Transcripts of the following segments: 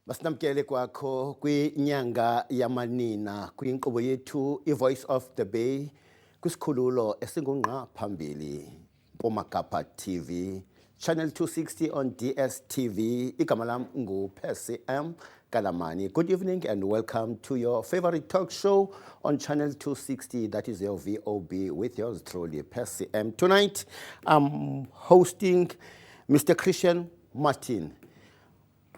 Masinamkele kwakho kwinyanga yamanina kwinkqubo yethu iVoice of the Bay kwisikhululo esingungqa phambili Mpuma Kapa TV Channel 260 on DSTV. Igama lam nguPercy M. Kalamani. Good evening and welcome to your favorite talk show on Channel 260. That is your VOB with yours truly, Percy M. Tonight, I'm hosting Mr. Christian Martin,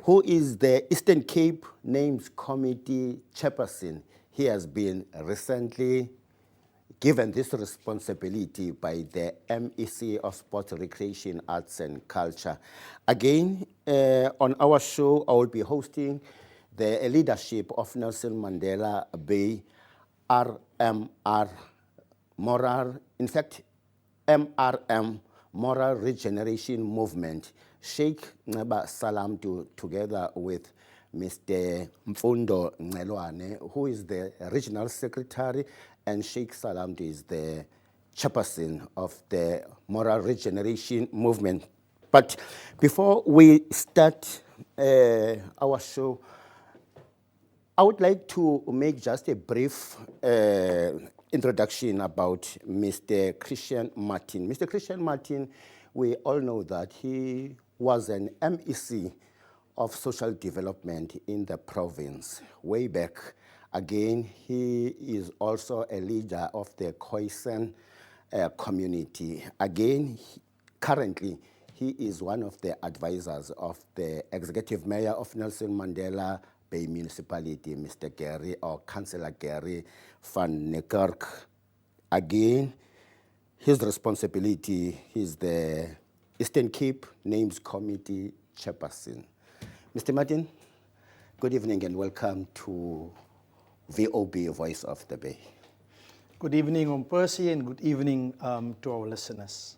who is the Eastern Cape Names Committee chairperson. He has been recently given this responsibility by the MEC of Sport, Recreation, Arts and Culture. Again, on our show, I will be hosting the leadership of Nelson Mandela Bay RMR Moral, in fact, MRM, Moral Regeneration Movement. Sheikh Ngaba Salam together with Mr. Mfundo Ngelwane, who is the regional secretary, and Sheikh Salam is the chairperson of the Moral Regeneration Movement. But before we start our show, I would like to make just a brief introduction about Mr. Christian Martin. Mr. Christian Martin, we all know that he was an MEC of social development in the province way back. Again, he is also a leader of the Khoisan community. Again, currently, he is one of the advisors of the executive mayor of Nelson Mandela Bay Municipality, Mr. Gary, or Councillor Gary van Niekerk. Again, his responsibility is the Eastern Cape Names Committee chairperson. Mr. Martin, good evening and welcome to VOB, Voice of the Bay. Good evening, Percy, and good evening to our listeners.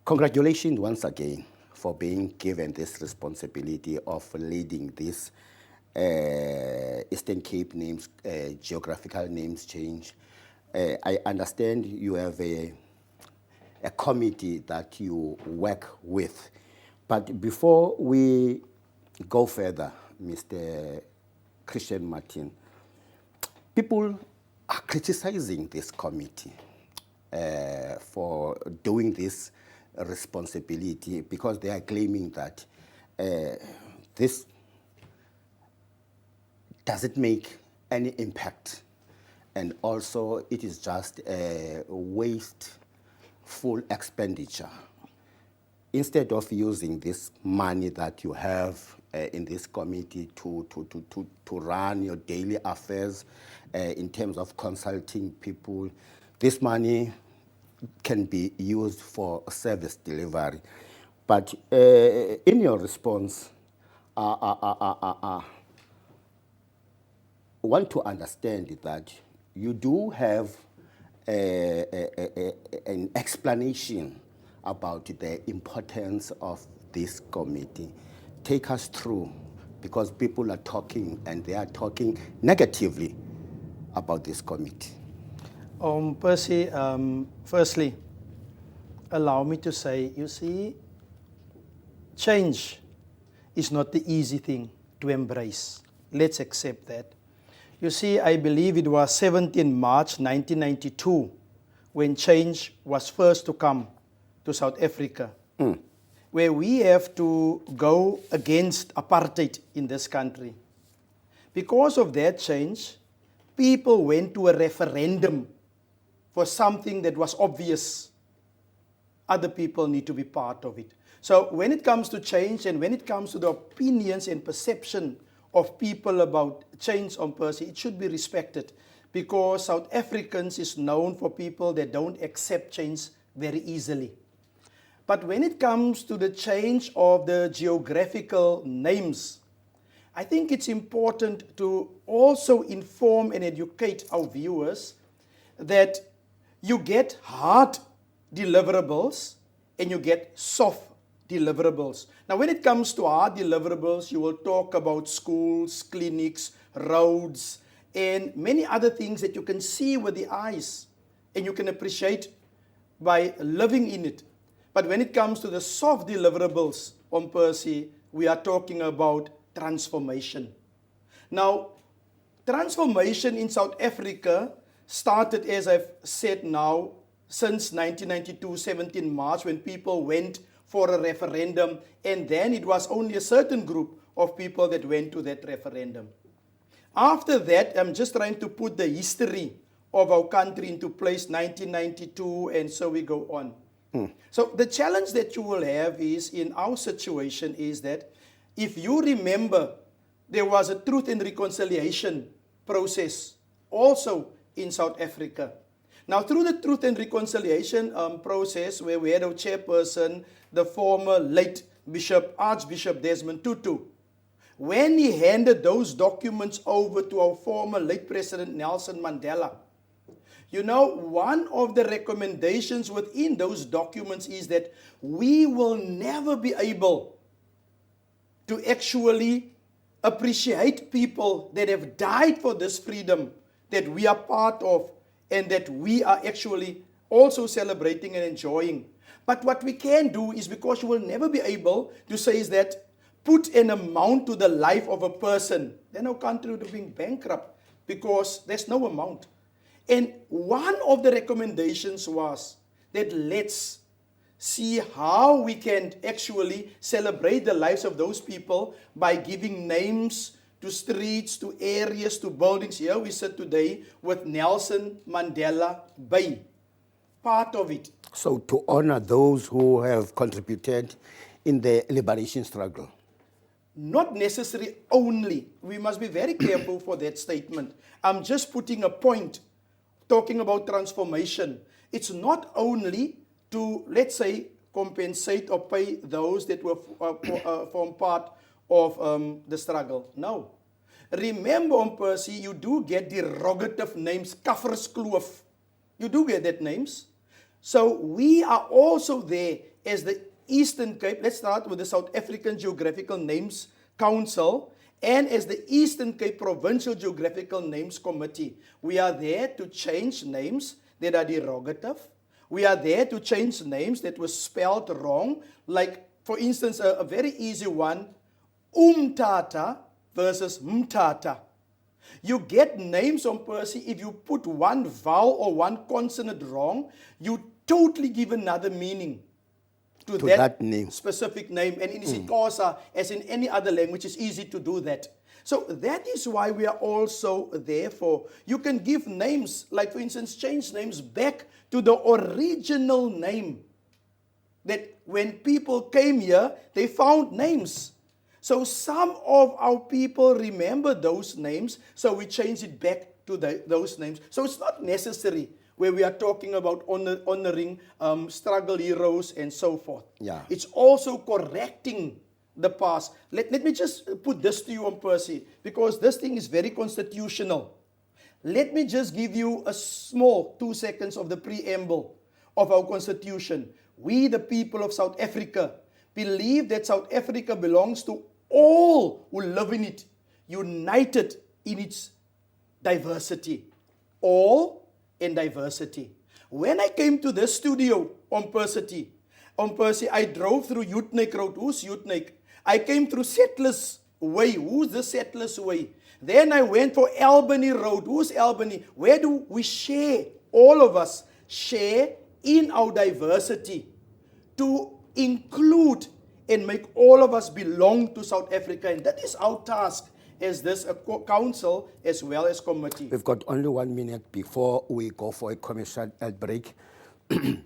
Congratulations once again for being given this responsibility of leading this Eastern Cape names, geographical names change. I understand you have a committee that you work with. But before we go further, Mr. Christian Martin, people are criticizing this committee for doing this responsibility because they are claiming that this doesn't make any impact, and also it is just a wasteful expenditure. Instead of using this money that you have in this committee to run your daily affairs in terms of consulting people, this money can be used for service delivery. But in your response, want to understand that you do have an explanation about the importance of this committee. Take us through, because people are talking and they are talking negatively about this committee. Percy, firstly, allow me to say, you see, change is not the easy thing to embrace. Let's accept that. You see, I believe it was 17 March 1992 when change was first to come to South Africa, where we have to go against apartheid in this country. Because of that change, people went to a referendum for something that was obvious. Other people need to be part of it. So when it comes to change and when it comes to the opinions and perception of people about change on Percy, it should be respected, because South Africans is known for people that don't accept change very easily. But when it comes to the change of the geographical names, I think it's important to also inform and educate our viewers that you get hard deliverables and you get soft deliverables. Now, when it comes to hard deliverables, you will talk about schools, clinics, roads, and many other things that you can see with the eyes and you can appreciate by living in it. But when it comes to the soft deliverables on Percy, we are talking about transformation. Now, transformation in South Africa started, as I've said now, since 1992, 17 March, when people went for a referendum, and then it was only a certain group of people that went to that referendum. After that, I'm just trying to put the history of our country into place, 1992, and so we go on. So the challenge that you will have is, in our situation, is that if you remember, there was a Truth and Reconciliation process also in South Africa. Now, through the Truth and Reconciliation process, where we had our chairperson, the former late Archbishop Desmond Tutu, when he handed those documents over to our former late President Nelson Mandela, you know, one of the recommendations within those documents is that we will never be able to actually appreciate people that have died for this freedom that we are part of and that we are actually also celebrating and enjoying. But what we can do is, because you will never be able to say, is that put an amount to the life of a person, then our country would have been bankrupt, because there's no amount. And one of the recommendations was that let's see how we can actually celebrate the lives of those people by giving names to streets, to areas, to buildings. Here we sit today with Nelson Mandela Bay, part of it. So to honor those who have contributed in the liberation struggle. Not necessarily only. We must be very careful for that statement. I'm just putting a point, talking about transformation. It's not only to, let's say, compensate or pay those that were form part of the struggle. No. Remember, Percy, you do get derogative names, Kafferskloof. You do get that names. So we are also there as the Eastern Cape. Let's start with the South African Geographical Names Council, and as the Eastern Cape Provincial Geographical Names Committee. We are there to change names that are derogative. We are there to change names that were spelled wrong. Like, for instance, a very easy one, Umtata versus Mtata. You get names on Percy, if you put one vowel or one consonant wrong, you totally give another meaning to that name. Specific name. And in isiXhosa, as in any other language, it's easy to do that. So that is why we are also there for. You can give names, like for instance, change names back to the original name. That when people came here, they found names. So some of our people remember those names, so we change it back to those names. So it's not necessary where we are talking about honoring struggle heroes and so forth. Yeah. It's also correcting the past. Let me just put this to you on Percy, because this thing is very constitutional. Let me just give you a small 2 seconds of the preamble of our constitution. We, the people of South Africa, believe that South Africa belongs to all who live in it, united in its diversity. All in diversity. When I came to this studio on Percy, I drove through Utenik Road. Who's Utenik? I came through Settlers Way. Who's the Settlers Way? Then I went for Albany Road. Who's Albany? Where do we share? All of us share in our diversity to include and make all of us belong to South Africa. And that is our task as this council as well as committee. We've got only 1 minute before we go for a commercial break. We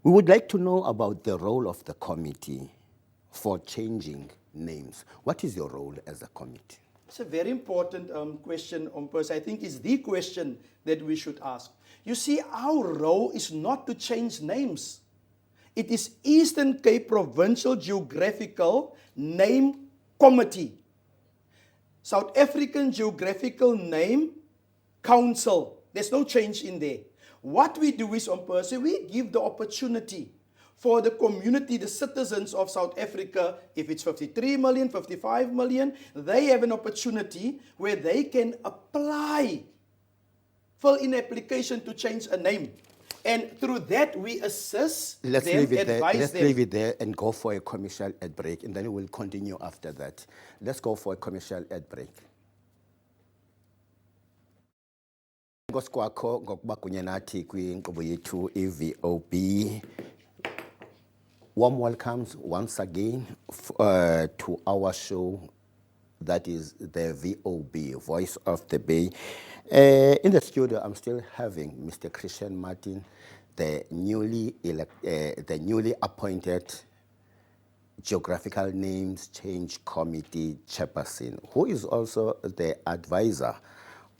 would like to know about the role of the committee for changing names. What is your role as a committee? It's a very important question on Percy. I think it's the question that we should ask. You see, our role is not to change names. It is Eastern Cape Provincial Geographical Name Committee. South African Geographical Name Council. There's no change in there. What we do is on Percy, we give the opportunity for the community, the citizens of South Africa, if it's 53 million, 55 million, they have an opportunity where they can apply, fill in application to change a name. And through that, we assist Let's them, leave it there. advise Let's them. leave it there and go for a commercial ad break, and then we will continue after that. Let's go for a commercial ad break. Inkosi kwakho ngokuba kunye nathi kwinkqubo yethu i-VOB. Warm welcomes once again to our show, that is the VOB, Voice of the Bay. In the studio, I'm still having Mr. Christian Martin, the newly appointed Geographical Names Change Committee chairperson, who is also the advisor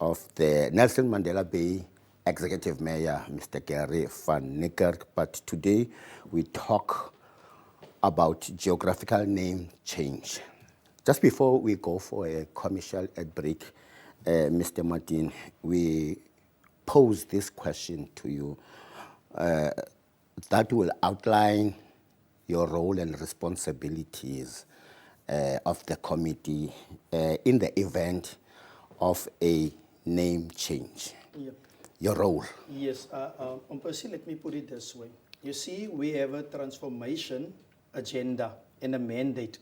of the Nelson Mandela Bay Executive Mayor, Mr. Gary van Niekerk. But today we talk about geographical name change. Just before we go for a commercial ad break, Mr. Martin, we pose this question to you that will outline your role and responsibilities of the committee in the event of a name change. Yep. Your role. Yes, Percy, let me put it this way. You see, we have a transformation agenda and a mandate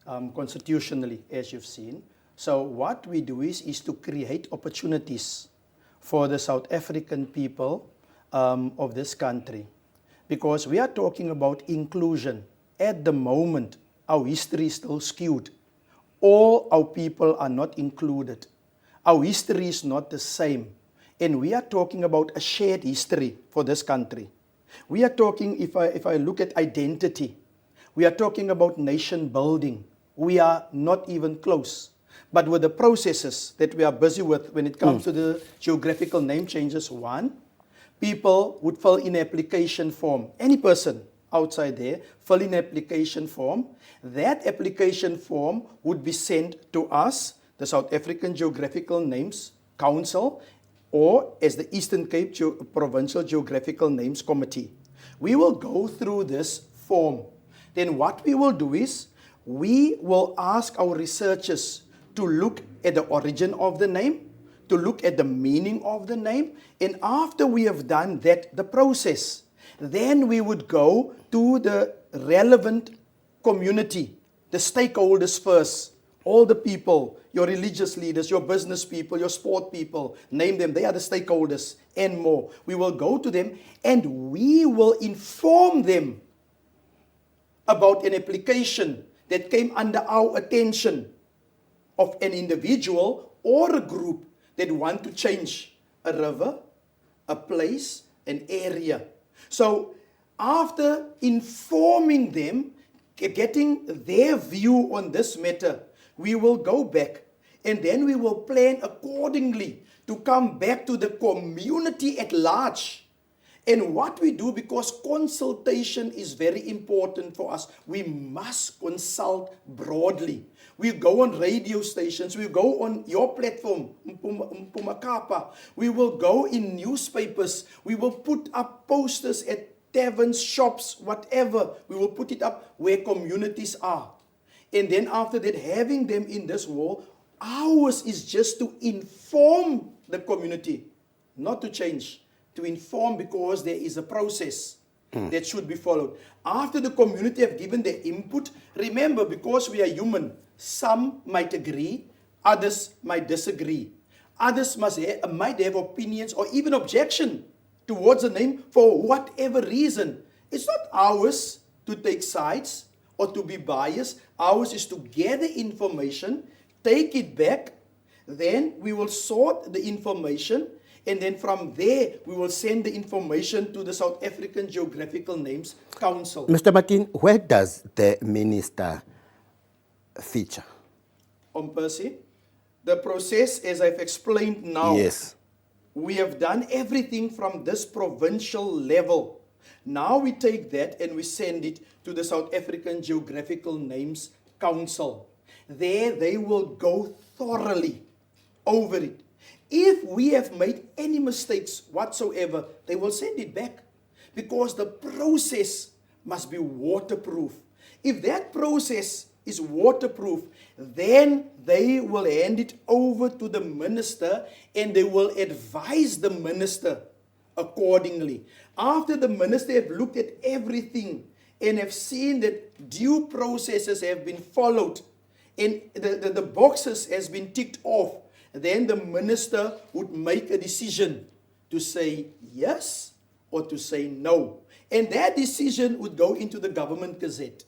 constitutionally, as you've seen. So what we do is to create opportunities for the South African people of this country. Because we are talking about inclusion. At the moment, our history is still skewed. All our people are not included. Our history is not the same. And we are talking about a shared history for this country. We are talking, if I look at identity, we are talking about nation building. We are not even close. But with the processes that we are busy with when it comes to the geographical name changes, one, people would fill in an application form. Any person outside there, fill in an application form. That application form would be sent to us, the South African Geographical Names Council, or as the Eastern Cape Provincial Geographical Names Committee. We will go through this form. Then what we will do is, we will ask our researchers to look at the origin of the name, to look at the meaning of the name, and after we have done that, the process, then we would go to the relevant community, the stakeholders first, all the people, your religious leaders, your business people, your sport people, name them, they are the stakeholders and more. We will go to them and we will inform them about an application that came under our attention of an individual or a group that want to change a river, a place, an area. So after informing them, getting their view on this matter, we will go back and then we will plan accordingly to come back to the community at large. And what we do, because consultation is very important for us, we must consult broadly. We go on radio stations, we go on your platform, Pumakapa. We will go in newspapers, we will put up posters at taverns, shops, whatever. We will put it up where communities are. And then after that, having them in this wall, ours is just to inform the community, not to change. To inform, because there is a process that should be followed. After the community have given their input, remember, because we are human, some might agree, others might disagree. Others might have opinions or even objection towards the name for whatever reason. It's not ours to take sides or to be biased. Ours is to gather information, take it back, then we will sort the information, and then from there, we will send the information to the South African Geographical Names Council. Mr. Martin, where does the minister feature? Percy, the process, as I've explained now, Yes. we have done everything from this provincial level. Now we take that and we send it to the South African Geographical Names Council. There they will go thoroughly over it. If we have made any mistakes whatsoever, they will send it back, because the process must be waterproof. If that process is waterproof, then they will hand it over to the minister and they will advise the minister accordingly. After the minister have looked at everything and have seen that due processes have been followed and the boxes has been ticked off, then the minister would make a decision to say yes or to say no. And that decision would go into the government gazette.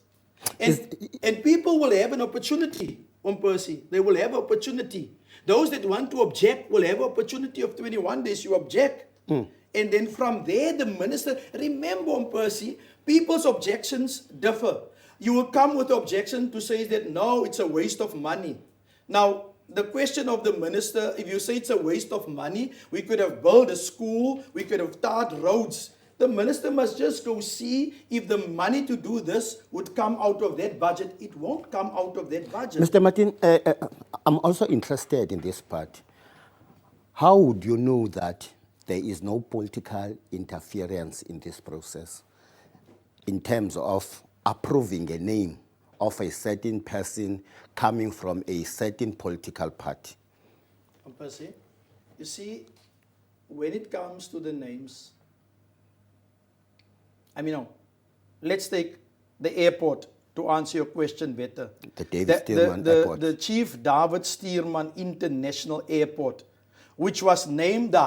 And people will have an opportunity, Percy. They will have opportunity. Those that want to object will have opportunity of 21 days to object. And then from there, the minister, remember, Percy, people's objections differ. You will come with objection to say that, no, it's a waste of money. Now, the question of the minister, if you say it's a waste of money, we could have built a school, we could have tarred roads. The minister must just go see if the money to do this would come out of that budget. It won't come out of that budget. Mr. Martin, I'm also interested in this part. How would you know that there is no political interference in this process in terms of approving a name of a certain person coming from a certain political party? Percy, you see, when it comes to the names, let's take the airport to answer your question better. The David Stearman Airport. The Chief David Stearman International Airport, which was named the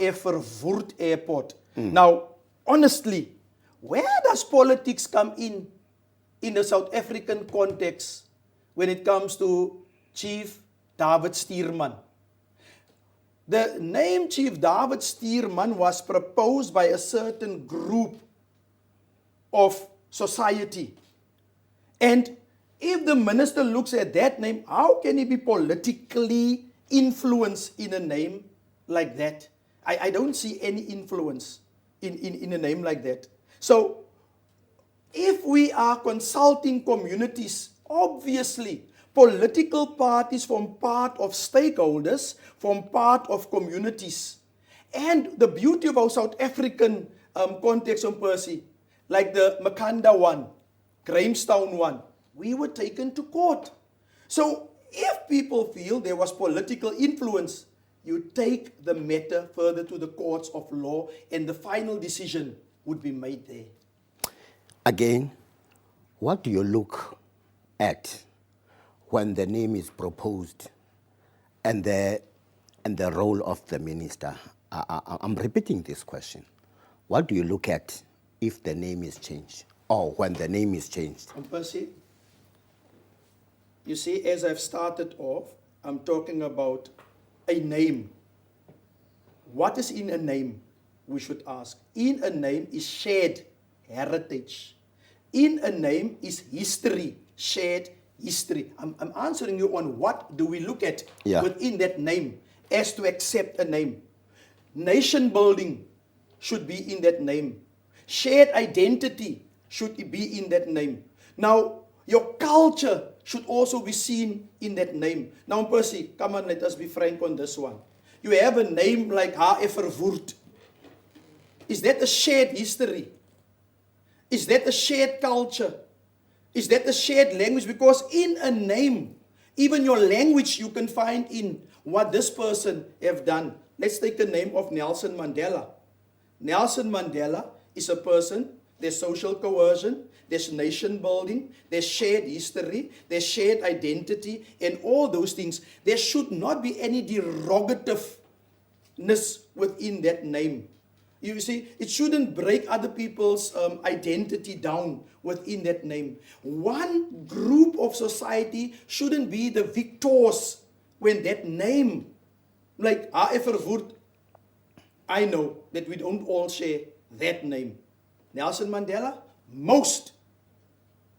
H.F. Verwoerd Airport. Now, honestly, where does politics come in the South African context when it comes to Chief David Stearman? The name Chief David Stearman was proposed by a certain group of society. And if the minister looks at that name, how can he be politically influenced in a name like that? I don't see any influence in a name like that. So, if we are consulting communities, obviously, political parties form part of stakeholders, form part of communities. And the beauty of our South African context on Percy, like the Makanda one, Grahamstown one, we were taken to court. So if people feel there was political influence, you take the matter further to the courts of law and the final decision would be made there. Again, what do you look at when the name is proposed and the role of the minister? I'm repeating this question. What do you look at if the name is changed or when the name is changed? Percy, you see, as I've started off, I'm talking about a name. What is in a name? We should ask. In a name is shared heritage. In a name is history, shared history. I'm answering you on what do we look at within that name as to accept a name. Nation building should be in that name. Shared identity should be in that name. Now, your culture should also be seen in that name. Now, Percy, come on, let us be frank on this one. You have a name like H.F. Verwoerd. Is that a shared history? Is that a shared culture? Is that a shared language? Because in a name, even your language you can find in what this person have done. Let's take the name of Nelson Mandela. Nelson Mandela is a person, there's social coercion, there's nation building, there's shared history, there's shared identity, and all those things. There should not be any derogativeness within that name. You see, it shouldn't break other people's identity down within that name. One group of society shouldn't be the victors when that name, like H.F. Verwoerd, I know that we don't all share that name. Nelson Mandela, most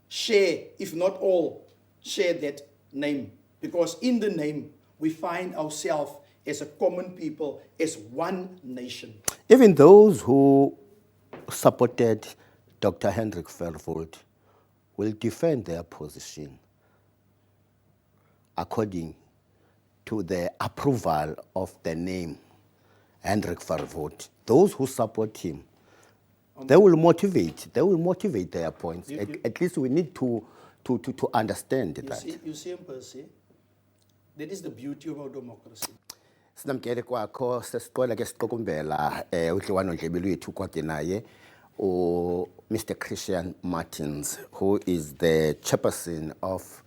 share, if not all, share that name. Because in the name, we find ourselves as a common people, as one nation. Even those who supported Dr. Hendrik Verwoerd will defend their position according to the approval of the name Hendrik Verwoerd. Those who support him, they will motivate their points. At least we need to understand that. You see, Percy, that is the beauty of our democracy. Sinamkele kwakho sesicela ke siqokumbela udliwano ndlebe lwethu kwade naye Mr. Christian Martins, who is the chairperson of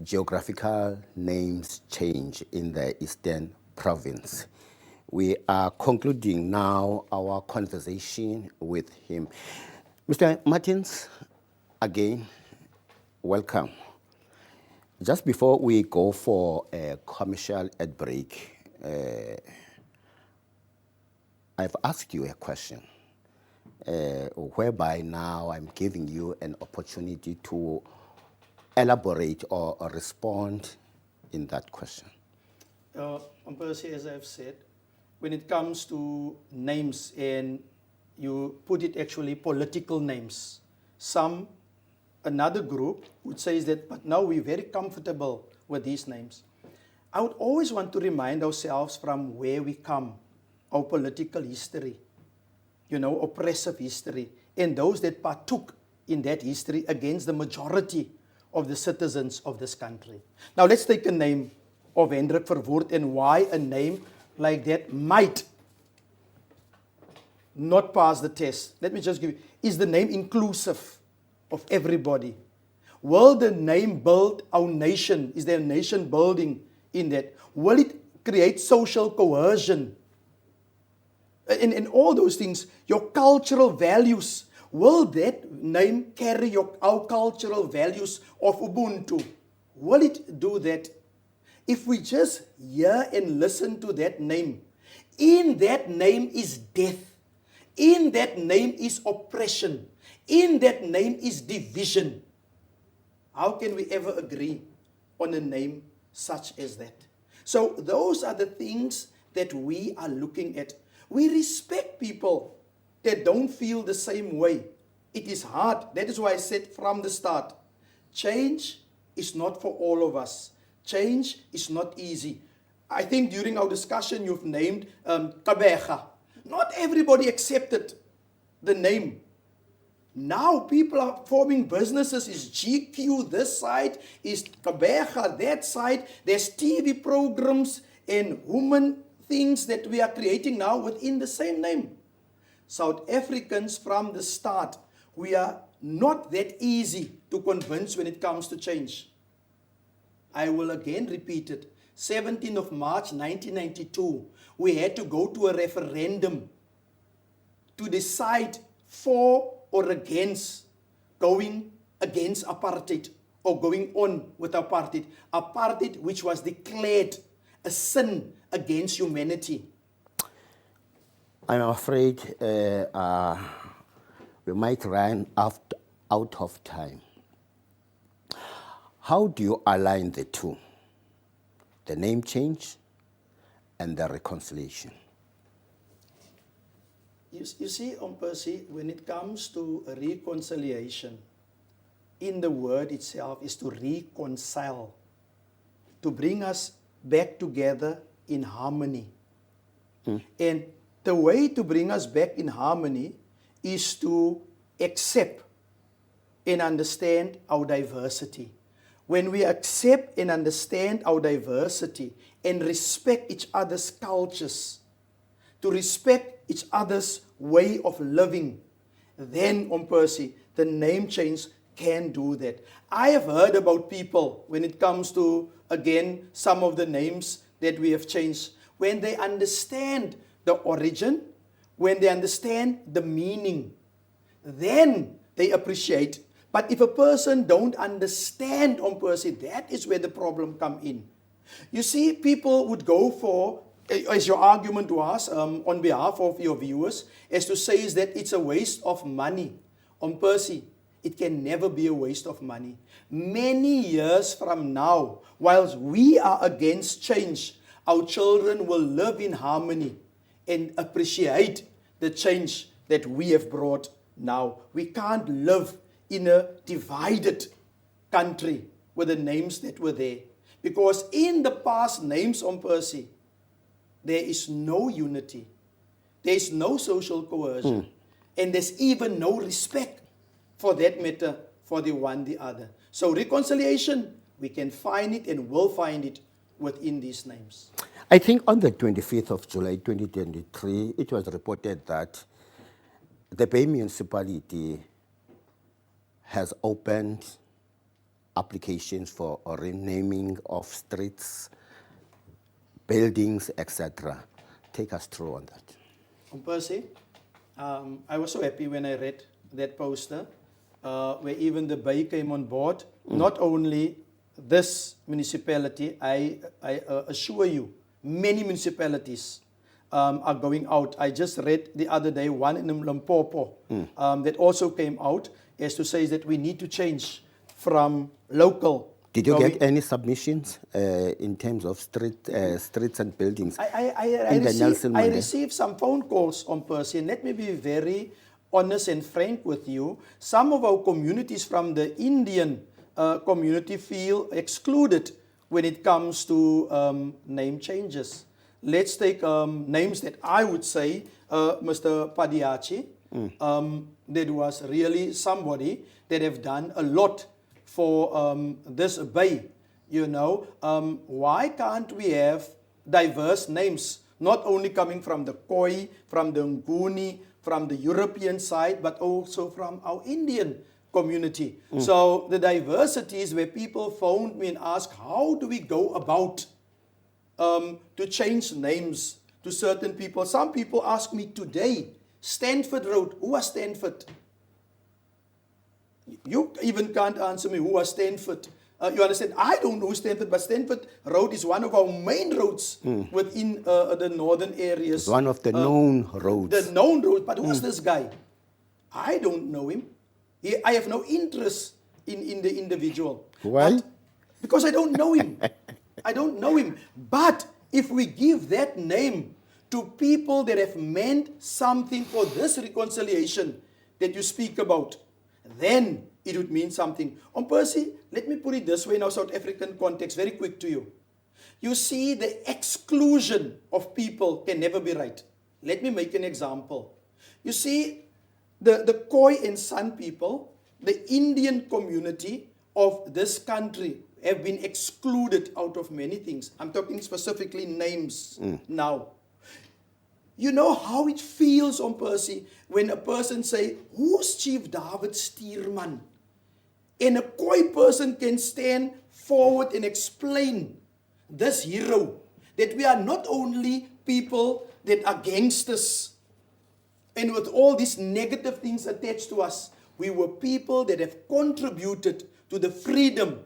Geographical Names Change in the Eastern Province. We are concluding now our conversation with him. Mr. Martins, again, welcome. Just before we go for a commercial ad break, I've asked you a question, whereby now I'm giving you an opportunity to elaborate or respond in that question. Percy, as I've said, when it comes to names, and you put it actually political names, another group would say that, but now we're very comfortable with these names. I would always want to remind ourselves from where we come, our political history, oppressive history, and those that partook in that history against the majority of the citizens of this country. Now let's take a name of Hendrik Verwoerd and why a name like that might not pass the test. Let me just give you, is the name inclusive of everybody? Will the name build our nation? Is there a nation building in that? Will it create social cohesion? And all those things, your cultural values, will that name carry our cultural values of Ubuntu? Will it do that? If we just hear and listen to that name, in that name is death, in that name is oppression, in that name is division. How can we ever agree on a name such as that? So those are the things that we are looking at. We respect people that don't feel the same way. It is hard. That is why I said from the start, change is not for all of us. Change is not easy. I think during our discussion you've named Kabega. Not everybody accepted the name. Now people are forming businesses. Is GQ this side? Is Kabega that side? There's TV programs and women things that we are creating now within the same name. South Africans from the start, we are not that easy to convince when it comes to change. I will again repeat it. 17th of March 1992, we had to go to a referendum to decide for or against going against apartheid or going on with apartheid. Apartheid which was declared a sin against humanity. I'm afraid we might run out of time. How do you align the two? The name change and the reconciliation? You see, Percy, when it comes to reconciliation, in the word itself is to reconcile, to bring us back together in harmony. And the way to bring us back in harmony is to accept and understand our diversity. When we accept and understand our diversity and respect each other's cultures, to respect each other's way of living, then, Percy, the name change can do that. I have heard about people, when it comes to, again, some of the names that we have changed, when they understand the origin, when they understand the meaning, then they appreciate. But if a person don't understand, Percy, that is where the problem come in. You see, people would go for, as your argument was, on behalf of your viewers, as to say is that it's a waste of money. Percy, it can never be a waste of money. Many years from now, whilst we are against change, our children will live in harmony and appreciate the change that we have brought now. We can't live in a divided country with the names that were there. Because in the past names, Percy, there is no unity. There is no social cohesion. And there's even no respect, for that matter, for the one, the other. So reconciliation, we can find it and will find it within these names. I think on the 25th of July 2023, it was reported that the Bay municipality has opened applications for a renaming of streets, buildings, etc. Take us through on that. Percy, I was so happy when I read that poster where even the Bay came on board. Not only this municipality, I assure you, many municipalities are going out. I just read the other day one in Limpopo that also came out as to say that we need to change from local. Did you get any submissions in terms of streets and buildings I received some phone calls on Percy, and let me be very honest and frank with you. Some of our communities from the Indian community feel excluded when it comes to name changes. Let's take names that I would say, Mr. Padiachi, that was really somebody that have done a lot for this bay. You know, why can't we have diverse names, not only coming from the Khoi, from the Nguni, from the European side, but also from our Indian community. So the diversity is where people phoned me and asked, how do we go about to change names to certain people? Some people ask me today, Stanford Road, who was Stanford? You even can't answer me who was Stanford. You understand? I don't know Stanford, but Stanford Road is one of our main roads within the northern areas. One of the known roads. The known road. But who's this guy? I don't know him. I have no interest in the individual. Why? Because I don't know him. I don't know him. But if we give that name to people that have meant something for this reconciliation that you speak about, then it would mean something. On Percy, let me put it this way in our South African context, very quick to you. You see, the exclusion of people can never be right. Let me make an example. You see, the Khoi and San people, the Indian community of this country, have been excluded out of many things. I'm talking specifically names now. You know how it feels, on Percy, when a person say, who's Chief David Steerman? And a Khoi person can stand forward and explain this hero, that we are not only people that are gangsters, and with all these negative things attached to us, we were people that have contributed to the freedom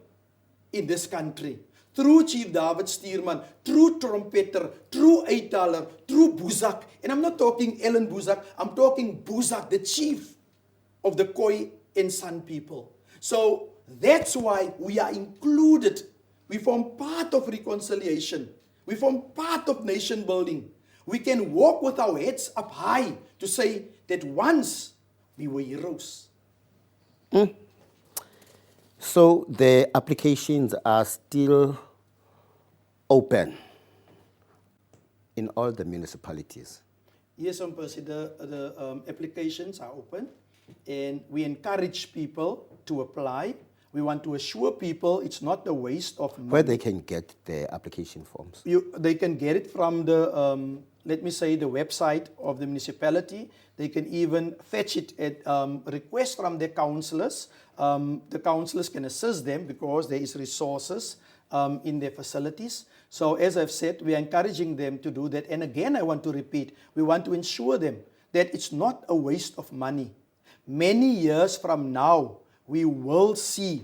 in this country. Through Chief David Steerman, through Trompeter, through Eitaler, through Buzak. And I'm not talking Ellen Buzak, I'm talking Buzak, the chief of the Khoi and San people. So that's why we are included. We form part of reconciliation. We form part of nation building. We can walk with our heads up high to say that once we were heroes. So the applications are still open in all the municipalities? Yes, Percy, the applications are open, and we encourage people to apply. We want to assure people it's not a waste of money. Where they can get the application forms? They can get it from the, let me say, the website of the municipality. They can even fetch it at request from their councillors. The councillors can assist them because there is resources in their facilities. So as I've said, we are encouraging them to do that. And again, I want to repeat, we want to ensure them that it's not a waste of money. Many years from now, we will see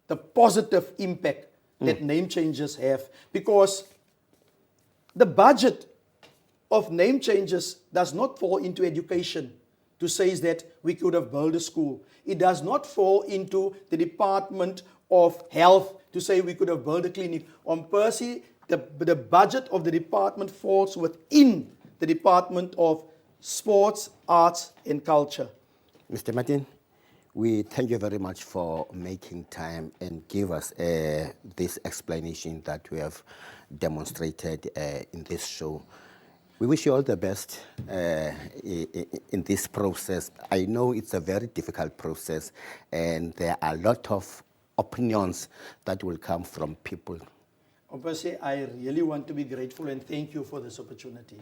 the positive impact that name changes have, because the budget of name changes does not fall into education to say that we could have built a school. It does not fall into the Department of Health to say we could have built a clinic. On Percy, the budget of the department falls within the Department of Sports, Arts and Culture. Mr. Martin, we thank you very much for making time and give us this explanation that we have demonstrated in this show. We wish you all the best in this process. I know it's a very difficult process, and there are a lot of opinions that will come from people. Obviously, I really want to be grateful and thank you for this opportunity.